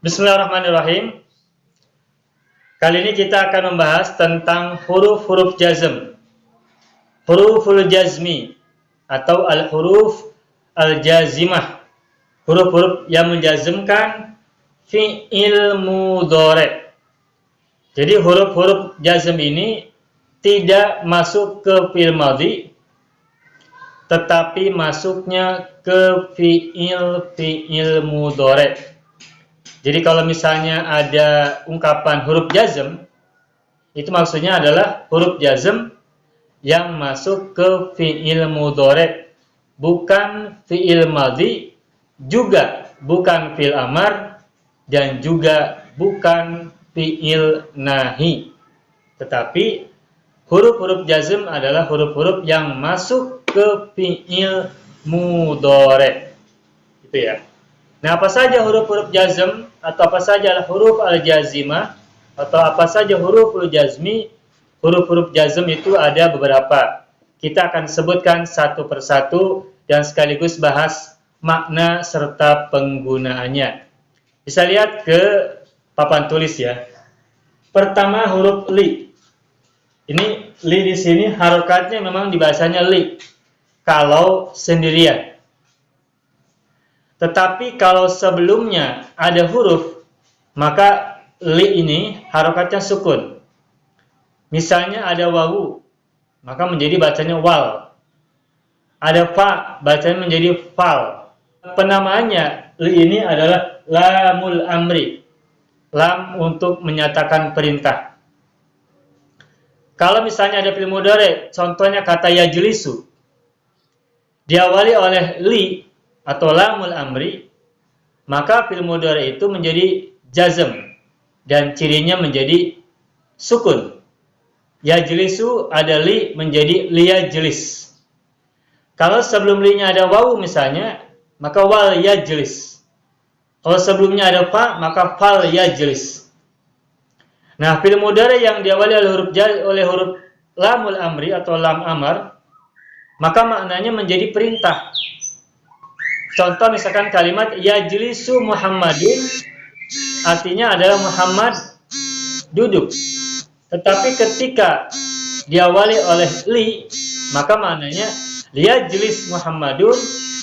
Bismillahirrahmanirrahim. Kali ini kita akan membahas tentang huruf-huruf jazm, huruful jazmi atau al-huruf al-jazimah, huruf-huruf yang menjazmkan fi'il mudhari'. Jadi huruf-huruf jazm ini tidak masuk ke fi'il madhi, tetapi masuknya ke fi'il mudhari'. Jadi kalau misalnya ada ungkapan huruf jazm, itu maksudnya adalah huruf jazm yang masuk ke fi'il mudhari', bukan fi'il madhi, juga bukan fi'il amar, dan juga bukan fi'il nahi. Tetapi huruf-huruf jazm adalah huruf-huruf yang masuk ke fi'il mudhari'. Itu ya. Nah, apa saja huruf-huruf jazm atau apa saja huruf al-jazimah atau apa saja huruf jazmi? Huruf-huruf jazm itu ada beberapa. Kita akan sebutkan satu persatu dan sekaligus bahas makna serta penggunaannya. Bisa lihat ke papan tulis ya. Pertama huruf li. Ini li di sini harokatnya memang dibacanya li kalau sendirian. Tetapi kalau sebelumnya ada huruf, maka li ini harokatnya sukun. Misalnya ada wawu, maka menjadi bacanya wal. Ada fa, bacanya menjadi fal. Penamaannya li ini adalah lamul amri, lam untuk menyatakan perintah. Kalau misalnya ada fi'il mudhari', contohnya kata yajlisu, diawali oleh li atau lamul amri, maka fi'il mudhari' itu menjadi jazm dan cirinya menjadi sukun. Yajlisu ada li menjadi liyajlis. Kalau sebelum li-nya ada wawu misalnya, maka wal yajlis. Kalau sebelumnya ada fa, maka fal yajlis. Nah, fi'il mudhari' yang diawali oleh huruf lamul amri atau lam amar, maka maknanya menjadi perintah. Contoh misalkan kalimat yajlisu Muhammadun, artinya adalah Muhammad duduk. Tetapi ketika diawali oleh li, maka maknanya liyajlis Muhammadun,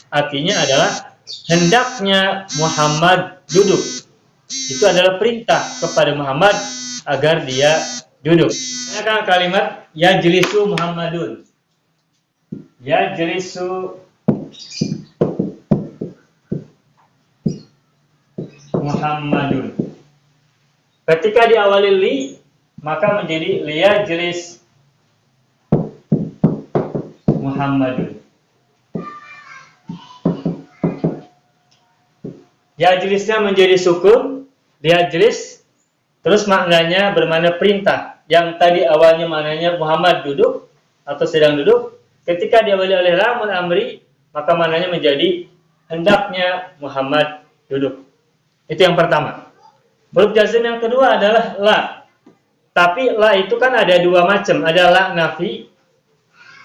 artinya adalah hendaknya Muhammad duduk. Itu adalah perintah kepada Muhammad agar dia duduk. Ini kalimat yajlisu Muhammadun. Yajlisu Muhammadun. Ketika diawali li, maka menjadi liyajlis Muhammadun. Yajlisnya menjadi sukun, liyajlis, terus maknanya bermakna perintah. Yang tadi awalnya maknanya Muhammad duduk atau sedang duduk, ketika diawali oleh lamul amri, maka maknanya menjadi hendaknya Muhammad duduk. Itu yang pertama. Huruf jazm yang kedua adalah la. Tapi la itu kan ada dua macam. Ada la nafi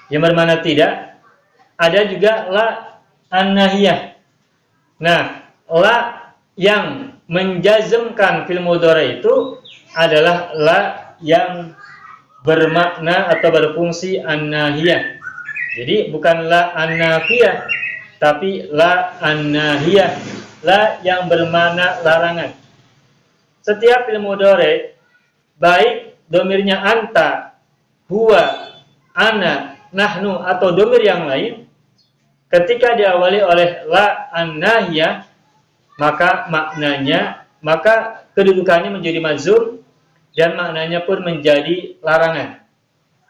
yang bermakna tidak. Ada juga la an-nahiyah. Nah, la yang menjazmkan fi'il mudhari' itu adalah la yang bermakna atau berfungsi an-nahiyah. Jadi bukan la an-nafiyah, tapi la an-nahiyah. La yang bermakna larangan. Setiap fi'il mudhari', baik domirnya anta, huwa, ana, nahnu, atau domir yang lain, ketika diawali oleh la an-nahiyah, maka kedudukannya menjadi majzum dan maknanya pun menjadi larangan.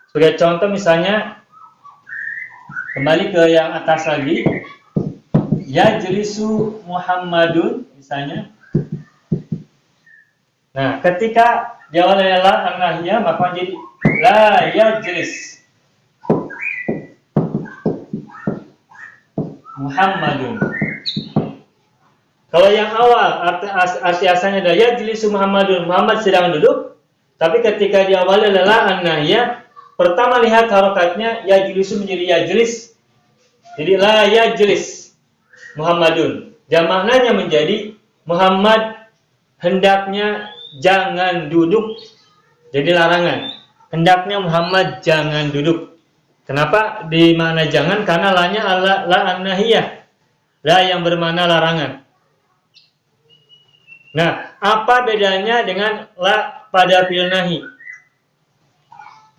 Sebagai contoh misalnya, kembali ke yang atas lagi, yajlisu Muhammadun misalnya. Nah, ketika diawali oleh la an-nahiyah maka menjadi la yajlis Muhammadun. Kalau yang awal arti asalnya adalah yajlisu Muhammadun, Muhammad sedang duduk, tapi ketika diawali oleh la an-nahiyah, pertama lihat harokatnya yajlisu menjadi yajlis. Jadi la yajlis Muhammadun. Dan maknanya menjadi Muhammad hendaknya jangan duduk. Jadi larangan. Hendaknya Muhammad jangan duduk. Kenapa dimakna jangan? Karena la-nya la an-nahiyah. La yang bermakna larangan. Nah, apa bedanya dengan la pada fi'il nahi?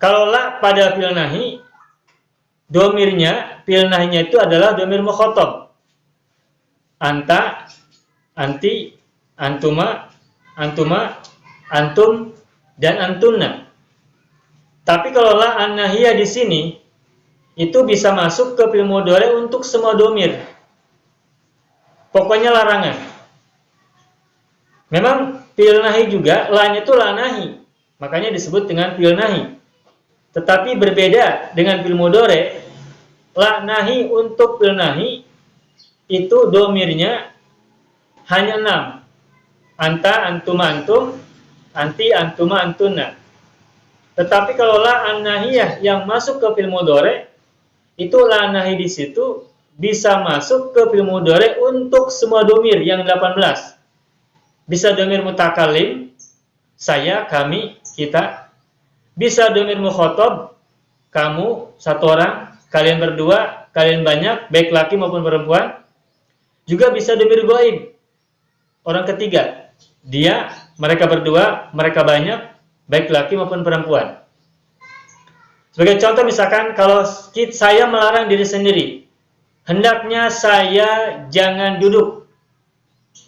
Kalau la pada fi'il nahi, domirnya, fi'il nahinya itu adalah domir mukhatab. Anta, anti, antuma, antuma, antum, dan antunna. Tapi kalau la an-nahiyah di sini, itu bisa masuk ke fi'il mudhari untuk semua domir. Pokoknya larangan. Memang fi'il nahi juga, la-nya itu la nahi. Makanya disebut dengan fi'il nahi. Tetapi berbeda dengan fi'il mudhari, la nahi untuk fi'il nahi itu domirnya hanya 6. Anta, antuma, antum, anti, antuma, antunna. Tetapi kalau la an-nahiyah yang masuk ke fi'il mudhari, itu la nahi di situ bisa masuk ke fi'il mudhari untuk semua domir yang 18. Bisa domir mutakallim, saya, kami, kita. Bisa domir mukhatab, kamu, satu orang, kalian berdua, kalian banyak, baik laki maupun perempuan. Juga bisa domir ghaib, orang ketiga. Dia, mereka berdua, mereka banyak, baik laki maupun perempuan. Sebagai contoh misalkan kalau saya melarang diri sendiri, hendaknya saya jangan duduk.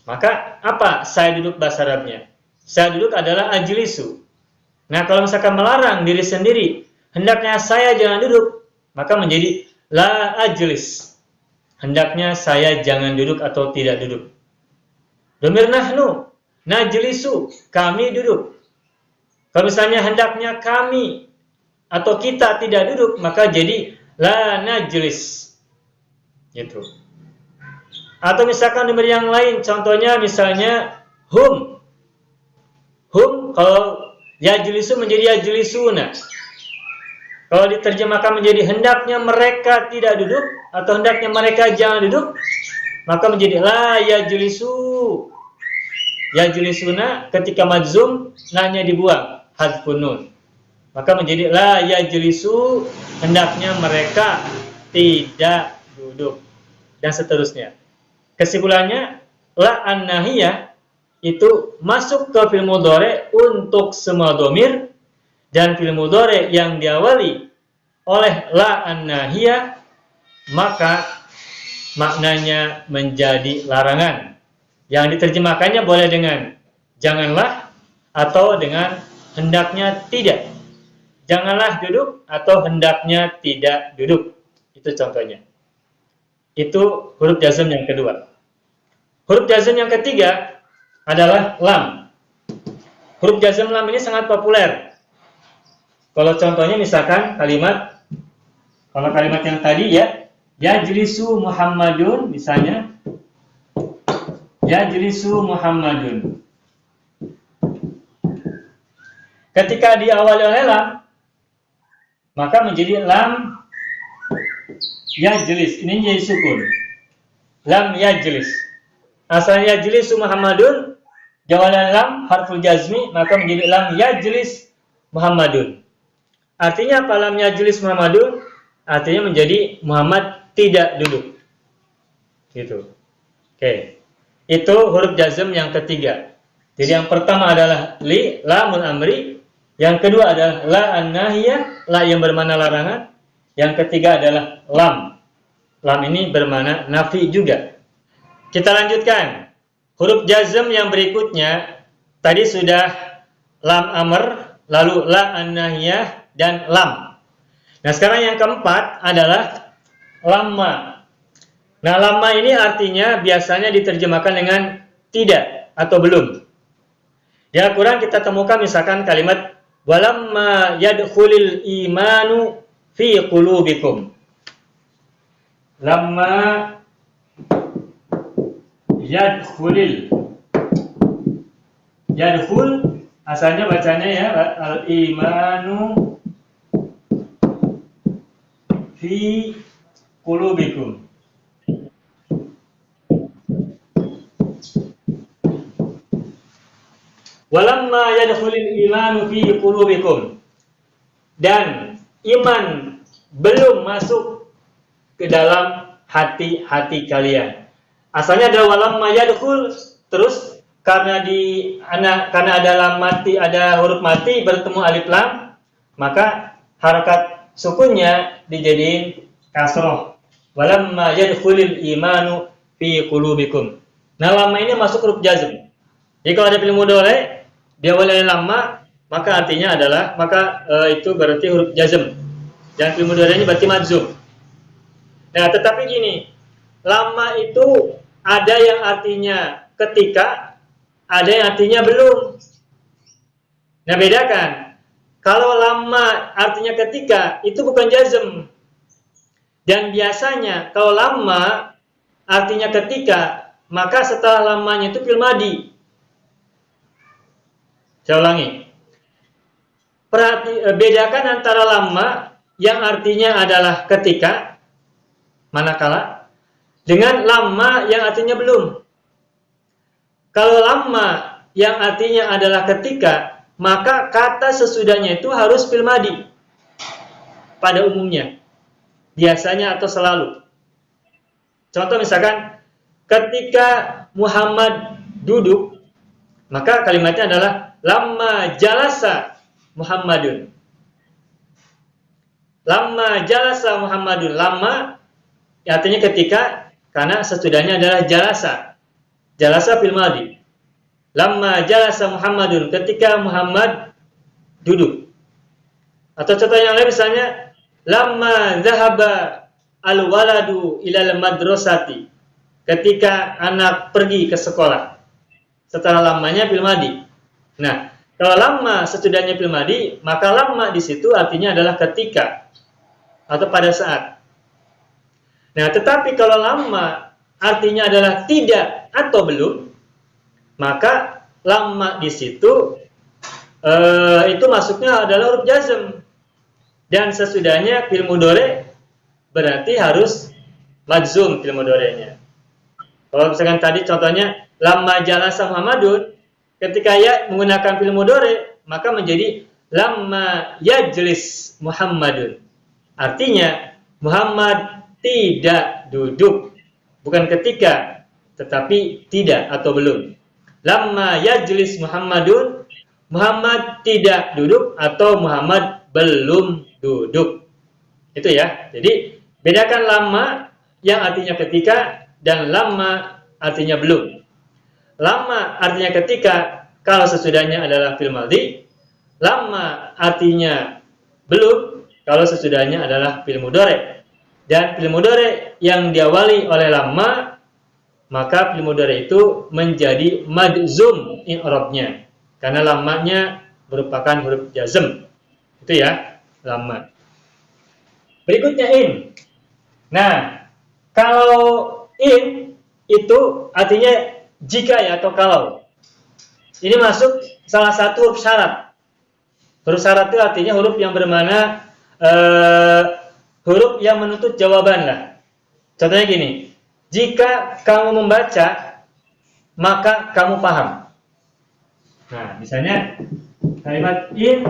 Maka apa saya duduk bahasa Arabnya? Saya duduk adalah ajlisu. Nah, kalau misalkan melarang diri sendiri, hendaknya saya jangan duduk, maka menjadi la ajlis. Hendaknya saya jangan duduk atau tidak duduk. Domir nahnu, najlisu, kami duduk. Kalau misalnya hendaknya kami atau kita tidak duduk, maka jadi la najlis. Gitu. Atau misalkan nomor yang lain, contohnya misalnya hum. Hum kalau yajlisu menjadi yajlisuna. Kalau diterjemahkan menjadi hendaknya mereka tidak duduk atau hendaknya mereka jangan duduk, maka menjadi la yajlisu. Yajlisuna ketika majzum nanya dibuang, hadzfun nun. Maka menjadi la yajlisu, hendaknya mereka tidak duduk, dan seterusnya. Kesimpulannya, la an-nahiyah itu masuk ke fi'il mudhari untuk semua domir, dan fi'il mudhari yang diawali oleh la an-nahiyah maka maknanya menjadi larangan. Yang diterjemahkannya boleh dengan janganlah atau dengan hendaknya tidak. Janganlah duduk atau hendaknya tidak duduk. Itu contohnya. Itu huruf jazm yang kedua. Huruf jazm yang ketiga adalah lam. Huruf jazm lam ini sangat populer. Kalau contohnya misalkan kalimat, kalau kalimat yang tadi ya, yajlisu Muhammadun misalnya, yajlisu Muhammadun. Ketika diawali oleh lam, maka menjadi lam yajlis, ini jadi sukun. Lam yajlis. Asalnya yajlisu Muhammadun, jawalan lam harful jazmi, maka menjadi lam yajlis Muhammadun. Artinya apa lam yajlis Muhammadun? Artinya menjadi Muhammad tidak duduk. Gitu. Oke. Itu huruf jazm yang ketiga. Jadi yang pertama adalah li, lamul amri. Yang kedua adalah la an-nahiyah, la yang bermakna larangan. Yang ketiga adalah lam. Lam ini bermakna nafi juga. Kita lanjutkan. Huruf jazm yang berikutnya tadi sudah lam amr, lalu la an-nahiyah dan lam. Nah, sekarang yang keempat adalah lamma. Nah, lamma ini artinya biasanya diterjemahkan dengan tidak atau belum. Di Al-Quran kita temukan misalkan kalimat walamma yadkhulil imanu fi qulubikum. Lamma yadkhulil. Yadkhul asalnya bacanya ya al-imanu fi qulubikum. Walamma yadkhulul imanu fi qulubikum. Dan iman belum masuk ke dalam hati-hati kalian. Asalnya ada walamma yadkhul, terus karena ada lam mati, ada huruf mati bertemu alif lam, maka harakat sukunnya dijadiin kasroh. Walamma yadkhulul imanu fi qulubikum. Nah, lamma ini masuk huruf jazm. Jadi kalau ada fi'il mudhari dia oleh lamma, maka artinya adalah itu berarti huruf jazm. Dan fi'il mudhari ini berarti majzum. Nah, tetapi gini, lamma itu ada yang artinya ketika, ada yang artinya belum. Nah, bedakan. Kalau lamma artinya ketika, itu bukan jazm. Dan biasanya kalau lamma artinya ketika, maka setelah lamanya itu fi'il madhi. Saya ulangi. Bedakan antara lamma yang artinya adalah ketika, manakala, dengan lamma yang artinya belum. Kalau lamma yang artinya adalah ketika, maka kata sesudahnya itu harus fi'il madhi pada umumnya, biasanya atau selalu. Contoh misalkan, ketika Muhammad duduk, maka kalimatnya adalah lamma jalasa Muhammadun. Lamma jalasa Muhammadun. Lamma artinya ketika, karena sesudahnya adalah jalasa. Jalasa fil madhi. Lamma jalasa Muhammadun, ketika Muhammad duduk. Atau contoh yang lain misalnya, lamma zahaba al-waladu ilal madrasati, ketika anak pergi ke sekolah. Setelah lamanya fil madhi. Nah, kalau lamma sesudahnya fi'il madhi, maka lamma di situ artinya adalah ketika atau pada saat. Nah, tetapi kalau lamma artinya adalah tidak atau belum, maka lamma di situ itu masuknya adalah huruf jazm. Dan sesudahnya fi'il mudhari berarti harus majzum fi'il mudhari'nya. Kalau misalkan tadi contohnya lamma jalasa Muhammadun, ketika ya menggunakan fi'il mudhari, maka menjadi lamma yajlis Muhammadun. Artinya Muhammad tidak duduk, bukan ketika, tetapi tidak atau belum. Lamma yajlis Muhammadun, Muhammad tidak duduk atau Muhammad belum duduk. Itu ya. Jadi bedakan lamma yang artinya ketika dan lamma artinya belum. Lamma artinya ketika kalau sesudahnya adalah fi'il madhi. Lamma artinya belum kalau sesudahnya adalah fi'il mudhari. Dan fi'il mudhari yang diawali oleh lamma, maka fi'il mudhari itu menjadi majzum i'rabnya. Karena lammanya merupakan huruf jazm. Itu ya, lamma. Berikutnya in. Nah, kalau in itu artinya jika ya atau kalau. Ini masuk salah satu huruf syarat. Huruf syarat itu artinya huruf yang bermana huruf yang menuntut jawaban lah. Contohnya gini, jika kamu membaca, maka kamu paham. Nah, misalnya kalimat in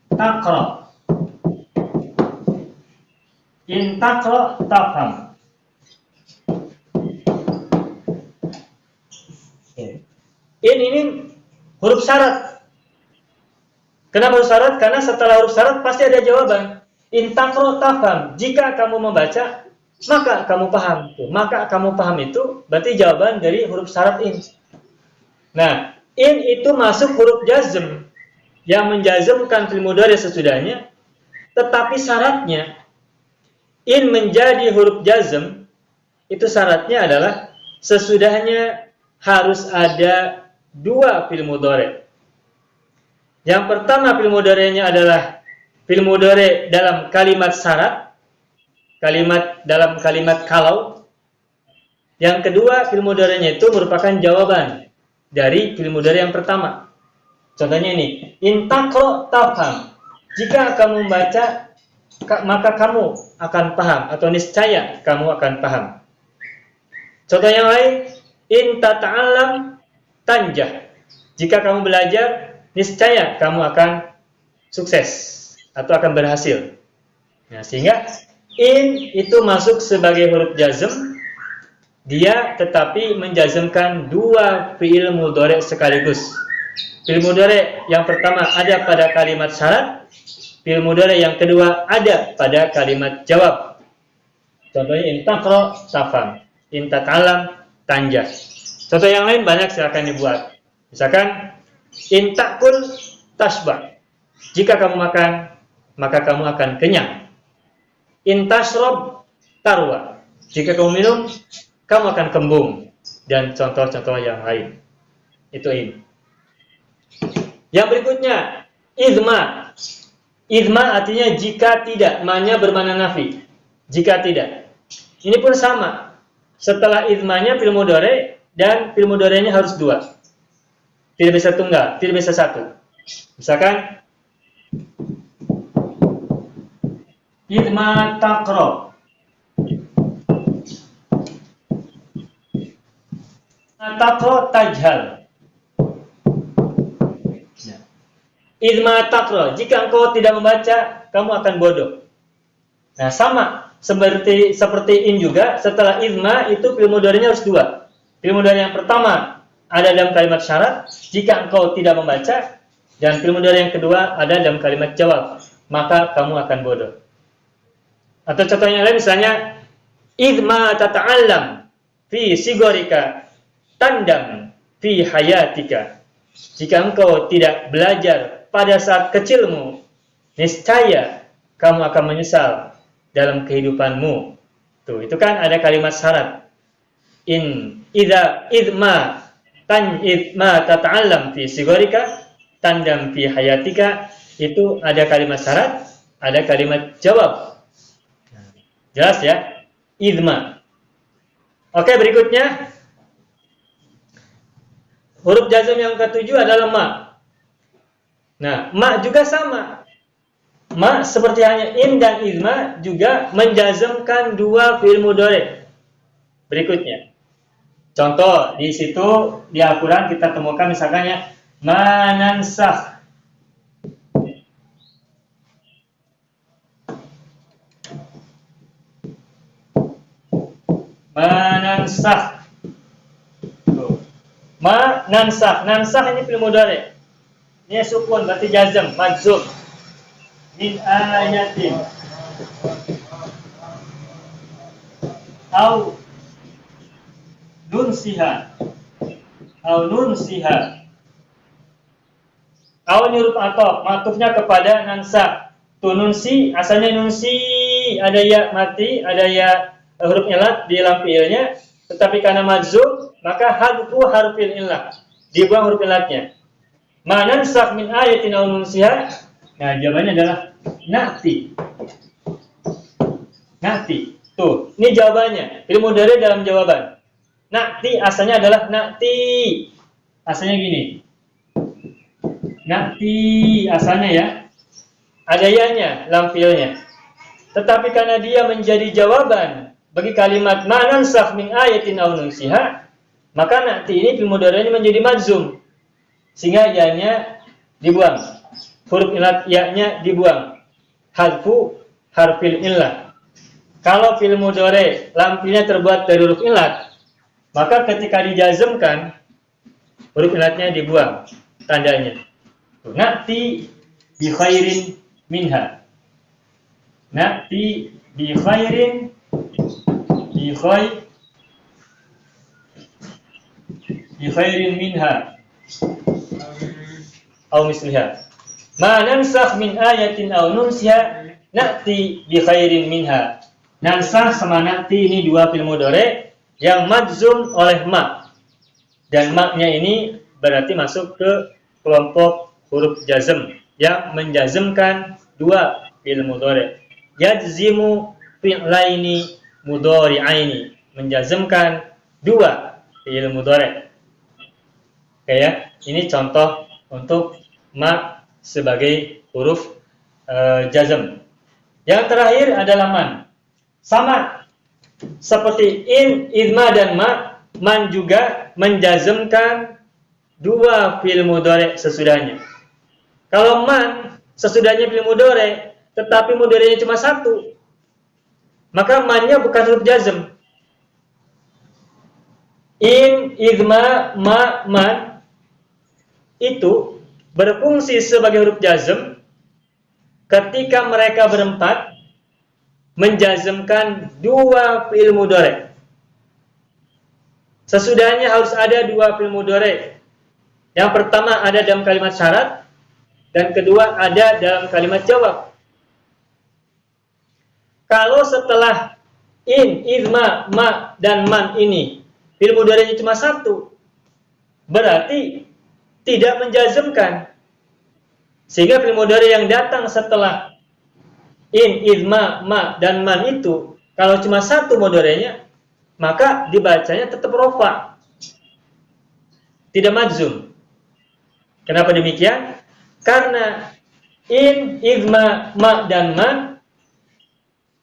taqra. In taqra tafham. Ini huruf syarat. Kenapa huruf syarat? Karena setelah huruf syarat pasti ada jawaban. In taqra tafham. Jika kamu membaca, maka kamu paham. Maka kamu paham itu berarti jawaban dari huruf syarat in. Nah, in itu masuk huruf jazm yang menjazmkan fi'il mudhari sesudahnya, tetapi syaratnya in menjadi huruf jazm itu syaratnya adalah sesudahnya harus ada dua fi'il mudhari'. Yang pertama fi'il mudhari'nya adalah fi'il mudhari' dalam kalimat syarat, kalimat dalam kalimat kalau. Yang kedua fi'il mudhari'nya itu merupakan jawaban dari fi'il mudhari' yang pertama. Contohnya ini, in taqra tafham. Jika kamu membaca, maka kamu akan paham, atau niscaya kamu akan paham. Contoh yang lain, in tata'allam tanjah. Jika kamu belajar, niscaya kamu akan sukses atau akan berhasil. Nah, sehingga in itu masuk sebagai huruf jazm, dia tetapi menjazmkan dua fi'il mudhari' sekaligus. Fi'il mudhari' yang pertama ada pada kalimat syarat, fi'il mudhari' yang kedua ada pada kalimat jawab. Contohnya in taqra tafham, in tata'allam tanjah. Contoh yang lain banyak, silakan dibuat. Misalkan in ta'kul tashba. Jika kamu makan, maka kamu akan kenyang. In tashrab tarwa. Jika kamu minum, kamu akan kembung. Dan contoh-contoh yang lain. Itu in. Yang berikutnya, idma. Idma artinya jika tidak, ma-nya bermakna nafi. Jika tidak. Ini pun sama. Setelah idmanya fi'il mudhari' dan fi'il mudhari'nya harus dua. Tidak bisa tunggal, tidak bisa satu. Misalkan idma taqra. Taqra tajhal. Idma taqra, jika engkau tidak membaca, kamu akan bodoh. Nah, sama seperti in juga, setelah idma itu fi'il mudhari'nya harus dua. Fi'il mudhari' yang pertama ada dalam kalimat syarat, jika engkau tidak membaca, dan fi'il mudhari' yang kedua ada dalam kalimat jawab, maka kamu akan bodoh. Atau contohnya lain, misalnya idma tata'allam fi sigorika tandam fi hayatika. Jika engkau tidak belajar pada saat kecilmu, niscaya kamu akan menyesal dalam kehidupanmu. Tuh, itu kan ada kalimat syarat. Idma tata'allam fi sigorika tandam fi hayatika, itu ada kalimat syarat, ada kalimat jawab. Jelas ya? Idma. Oke, berikutnya huruf jazm yang ketujuh adalah ma. Nah, ma juga sama. Ma seperti hanya in dan idma juga menjazmkan dua fi'il mudhari'. Berikutnya. Contoh di situ di Al-Qur'an kita temukan misalnya manansakh. Manansakh. Ma nansakh. Nansakh ini fi'il mudhari'. Ini sukun berarti jazm, majzum. Min ayatin. Au nunsiha. Au nunsiha. Au ini huruf ataf, matufnya kepada nansakh. Tu nunsi, asalnya nunsi, ada ya mati, ada ya huruf ilat di dalam fi'ilnya, tetapi karena majzum, maka hadfu harfil illah, dibuang huruf ilatnya. Ma nansakh min ayatin aw nunsiha. Nah, jawabannya adalah na'ti. Na'ti. Tuh, ini jawabannya. Fi'il mudhari' dalam jawaban. Na'ti asalnya adalah na'ti. Asalnya gini. Na'ti asalnya ya. Ada ya-nya dalam fi'ilnya. Tetapi karena dia menjadi jawaban bagi kalimat ma nansakh min ayatin aw nunsiha, maka na'ti ini fi'il mudhari'nya menjadi majzum. Sehingga ya-nya dibuang. Huruf ilat ya-nya dibuang. Hadfu harfil illah. Kalau fi'il mudhari' lam fi'ilnya terbuat dari huruf ilat, maka ketika dijazmkan huruf ilatnya dibuang tandanya. Na'ti bi khairin minha. Na'ti bi khairin bi khairin minha. Aw misliha. Ma nansakh min ayatin aw nunsiha na'ti bi khairin minha. Nansah sama nanti ini dua fi'il mudhari yang majzum oleh ma. Dan ma-nya ini berarti masuk ke kelompok huruf jazm yang menjazmkan dua fi'il mudhari. Yajzimu fi'laini mudhari'aini, menjazmkan dua fi'il mudhari. Oke ya, ini contoh untuk ma sebagai huruf jazm. Yang terakhir adalah man. Sama seperti in, idma dan ma, man juga menjazmkan dua fi'il mudhari sesudahnya. Kalau man sesudahnya fi'il mudhari, tetapi mudhari'nya cuma satu, maka man-nya bukan huruf jazm. In, idma, ma, man itu berfungsi sebagai huruf jazm ketika mereka berempat menjazmkan dua fi'il mudhari. Sesudahnya harus ada dua fi'il mudhari. Yang pertama ada dalam kalimat syarat, dan kedua ada dalam kalimat jawab. Kalau setelah in, idma, ma, dan man ini fi'il mudhari'nya cuma satu, berarti tidak menjazmkan. Sehingga fi'il mudhari yang datang setelah in, idma, ma, dan man itu kalau cuma satu mudhari'nya, maka dibacanya tetap rofa, tidak majzum. Kenapa demikian? Karena in, idma, ma, dan man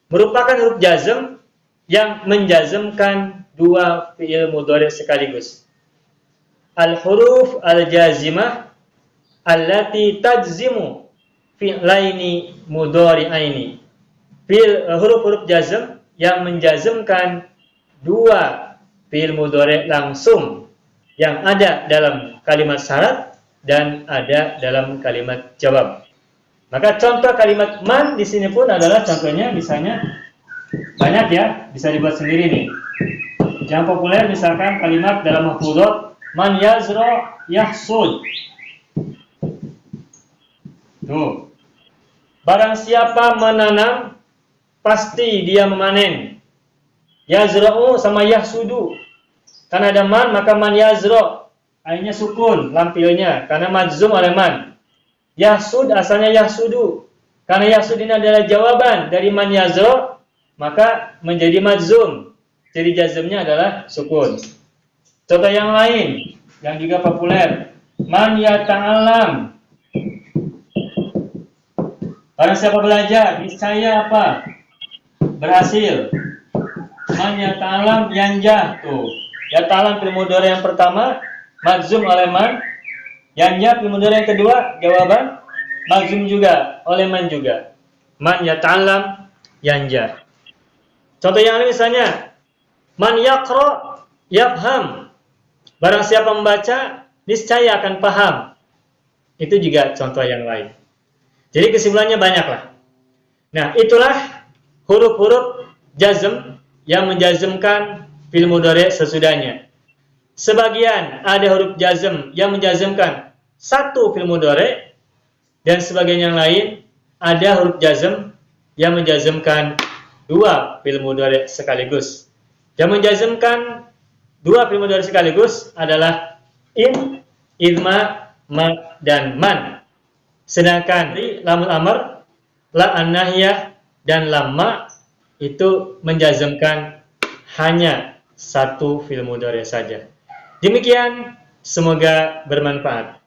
merupakan huruf jazm yang menjazmkan dua fi'il mudhari sekaligus. Al-huruf al-jazimah allati tajzimu fi'laini mudhari'aini. Huruf-huruf jazm yang menjazmkan dua fi'il mudhari langsung yang ada dalam kalimat syarat dan ada dalam kalimat jawab. Maka contoh kalimat man di sini pun adalah contohnya, misalnya banyak ya, bisa dibuat sendiri nih. Yang populer misalkan kalimat dalam mahfuzat man yazra yahsud. Tuh. Barang siapa menanam, pasti dia memanen. Yazra'u sama yahsudu. Karena ada man, maka man yazra'. Akhirnya sukun, lampilnya. Karena majzum oleh man. Yahsud asalnya yahsudu. Karena yahsud ini adalah jawaban dari man yazra', maka menjadi majzum. Jadi jazmnya adalah sukun. Contoh yang lain, yang juga populer. Man yata'alam. Barang siapa belajar, niscaya apa? Berhasil. Man yata'alam yanjah. Tuh. Yata'alam fi'il mudhari yang pertama, majzum oleh man. Yanjah fi'il mudhari yang kedua, jawaban majzum juga oleh man juga. Man yata'alam yanjah. Contoh yang lain misalnya, man yaqra yafham. Barang siapa membaca, niscaya akan paham. Itu juga contoh yang lain. Jadi kesimpulannya banyaklah. Nah, itulah huruf-huruf jazm yang menjazmkan fi'il mudhari sesudahnya. Sebagian ada huruf jazm yang menjazmkan satu fi'il mudhari, dan sebagian yang lain ada huruf jazm yang menjazmkan dua fi'il mudhari sekaligus. Yang menjazmkan dua fi'il mudhari sekaligus adalah in, idma, ma, dan man. Sedangkan lamul amr, la an-nahiyah, dan lamma itu menjazmkan hanya satu fi'il mudhari saja. Demikian, semoga bermanfaat.